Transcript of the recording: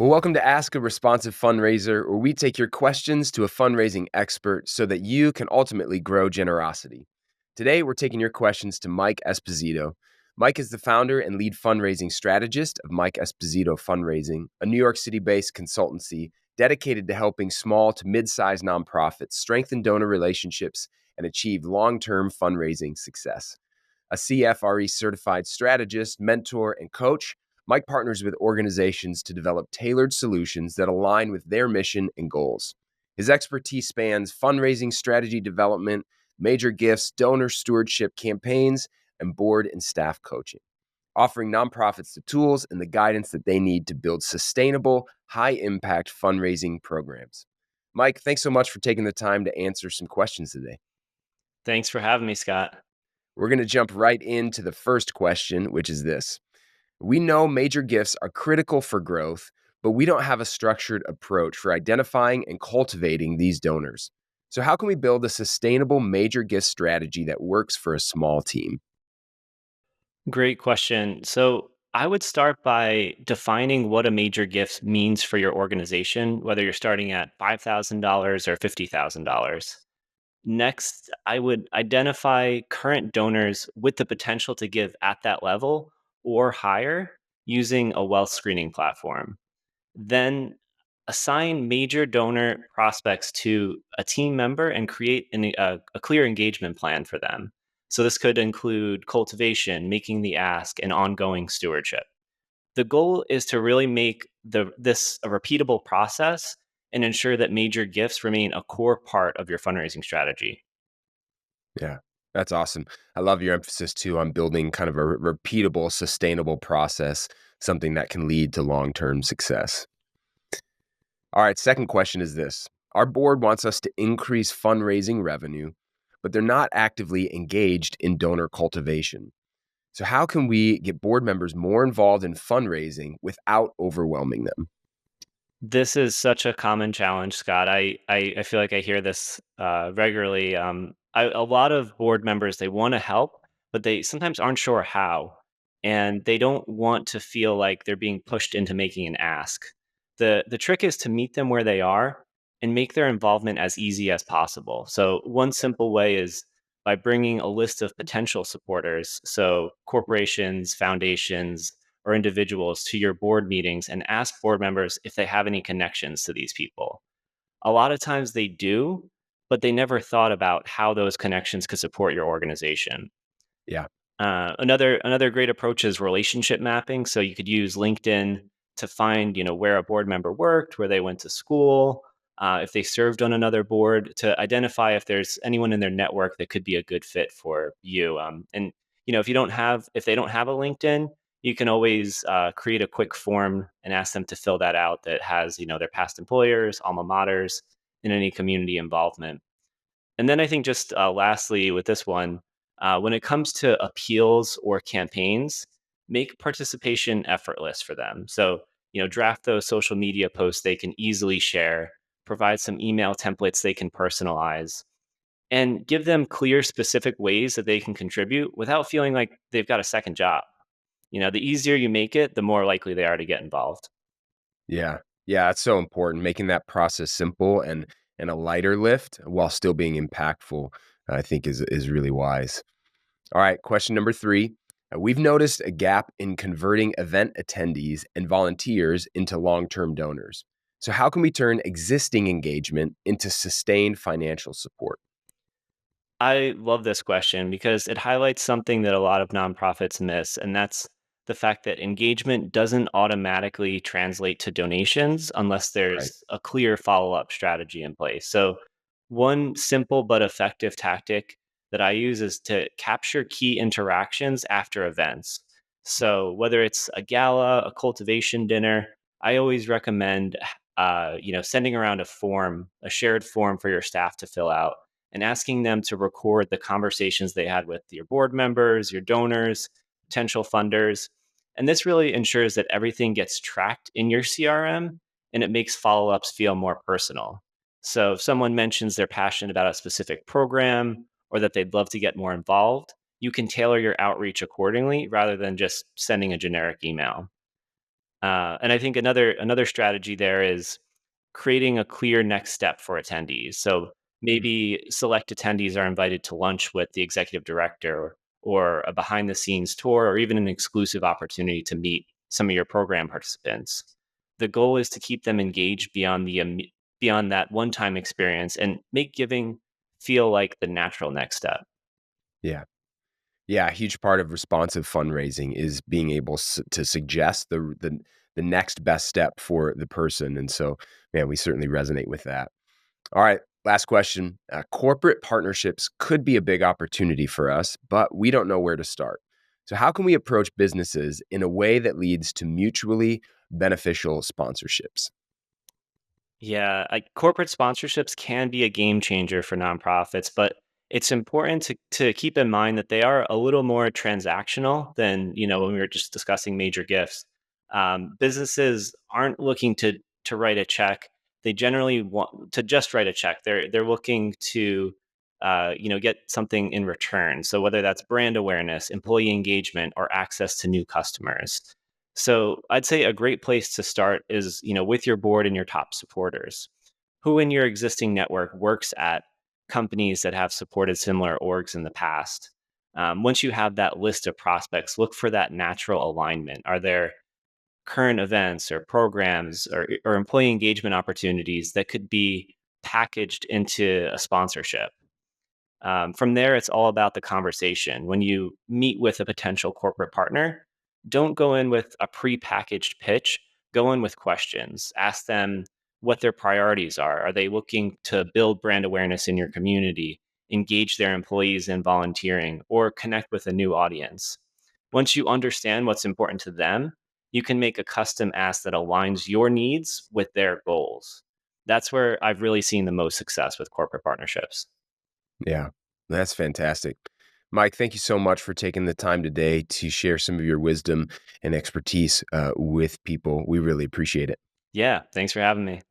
Well, welcome to Ask a Responsive Fundraiser, where we take your questions to a fundraising expert so that you can ultimately grow generosity. Today, we're taking your questions to Mike Esposito. Mike is the founder and lead fundraising strategist of Mike Esposito Fundraising, a New York City-based consultancy dedicated to helping small to mid-sized nonprofits strengthen donor relationships and achieve long-term fundraising success. A CFRE certified strategist, mentor, and coach, Mike partners with organizations to develop tailored solutions that align with their mission and goals. His expertise spans fundraising strategy development, major gifts, donor stewardship campaigns, and board and staff coaching, offering nonprofits the tools and the guidance that they need to build sustainable, high-impact fundraising programs. Mike, thanks so much for taking the time to answer some questions today. Thanks for having me, Scott. We're going to jump right into the first question, which is this. We know major gifts are critical for growth, but we don't have a structured approach for identifying and cultivating these donors. So, how can we build a sustainable major gift strategy that works for a small team? Great question. So, I would start by defining what a major gift means for your organization, whether you're starting at $5,000 or $50,000. Next, I would identify current donors with the potential to give at that level or higher using a wealth screening platform. Then assign major donor prospects to a team member and create a clear engagement plan for them. So this could include cultivation, making the ask, and ongoing stewardship. The goal is to really make this a repeatable process and ensure that major gifts remain a core part of your fundraising strategy. Yeah, that's awesome. I love your emphasis too on building kind of a repeatable, sustainable process, something that can lead to long term success. All right, second question is this. Our board wants us to increase fundraising revenue, but they're not actively engaged in donor cultivation. So, how can we get board members more involved in fundraising without overwhelming them? This is such a common challenge, Scott. I feel like I hear this regularly. A lot of board members, they want to help, but they sometimes aren't sure how, and they don't want to feel like they're being pushed into making an ask. The trick is to meet them where they are and make their involvement as easy as possible. So one simple way is by bringing a list of potential supporters, so corporations, foundations, or individuals to your board meetings and ask board members if they have any connections to these people. A lot of times they do, but they never thought about how those connections could support your organization. Yeah. Another great approach is relationship mapping. So you could use LinkedIn to find where a board member worked, where they went to school, if they served on another board, to identify if there's anyone in their network that could be a good fit for you. And if they don't have a LinkedIn, you can always create a quick form and ask them to fill that out that has their past employers, alma maters, and any community involvement. And then I think just lastly with this one, when it comes to appeals or campaigns, make participation effortless for them. So, draft those social media posts they can easily share, provide some email templates they can personalize, and give them clear, specific ways that they can contribute without feeling like they've got a second job. The easier you make it, the more likely they are to get involved. Yeah. Yeah, it's so important making that process simple and a lighter lift while still being impactful, I think is really wise. All right, question number 3. We've noticed a gap in converting event attendees and volunteers into long-term donors. So how can we turn existing engagement into sustained financial support? I love this question because it highlights something that a lot of nonprofits miss, and that's the fact that engagement doesn't automatically translate to donations unless Right. there's a clear follow up strategy in place. So, one simple but effective tactic that I use is to capture key interactions after events. So, whether it's a gala, a cultivation dinner, I always recommend, sending around a form, a shared form for your staff to fill out and asking them to record the conversations they had with your board members, your donors, potential funders. And this really ensures that everything gets tracked in your CRM and it makes follow ups feel more personal. So if someone mentions they're passionate about a specific program or that they'd love to get more involved, you can tailor your outreach accordingly rather than just sending a generic email. And I think another strategy there is creating a clear next step for attendees. So maybe select attendees are invited to lunch with the executive director, or a behind the scenes tour, or even an exclusive opportunity to meet some of your program participants. The goal is to keep them engaged beyond that one time experience and make giving feel like the natural next step. Yeah. Yeah, a huge part of responsive fundraising is being able to suggest the next best step for the person, and so, man, we certainly resonate with that. All right, last question. Corporate partnerships could be a big opportunity for us, but we don't know where to start. So, how can we approach businesses in a way that leads to mutually beneficial sponsorships? Yeah, corporate sponsorships can be a game changer for nonprofits, but it's important to keep in mind that they are a little more transactional than when we were just discussing major gifts. Businesses aren't looking to write a check. They generally want to just write a check. They're looking to get something in return. So whether that's brand awareness, employee engagement, or access to new customers. So I'd say a great place to start is, with your board and your top supporters. Who in your existing network works at companies that have supported similar orgs in the past? Once you have that list of prospects, look for that natural alignment. Are there current events or programs or employee engagement opportunities that could be packaged into a sponsorship? From there, it's all about the conversation. When you meet with a potential corporate partner, don't go in with a pre-packaged pitch. Go in with questions. Ask them what their priorities are. Are they looking to build brand awareness in your community, engage their employees in volunteering, or connect with a new audience? Once you understand what's important to them, you can make a custom ask that aligns your needs with their goals. That's where I've really seen the most success with corporate partnerships. Yeah, that's fantastic. Mike, thank you so much for taking the time today to share some of your wisdom and expertise with people. We really appreciate it. Yeah, thanks for having me.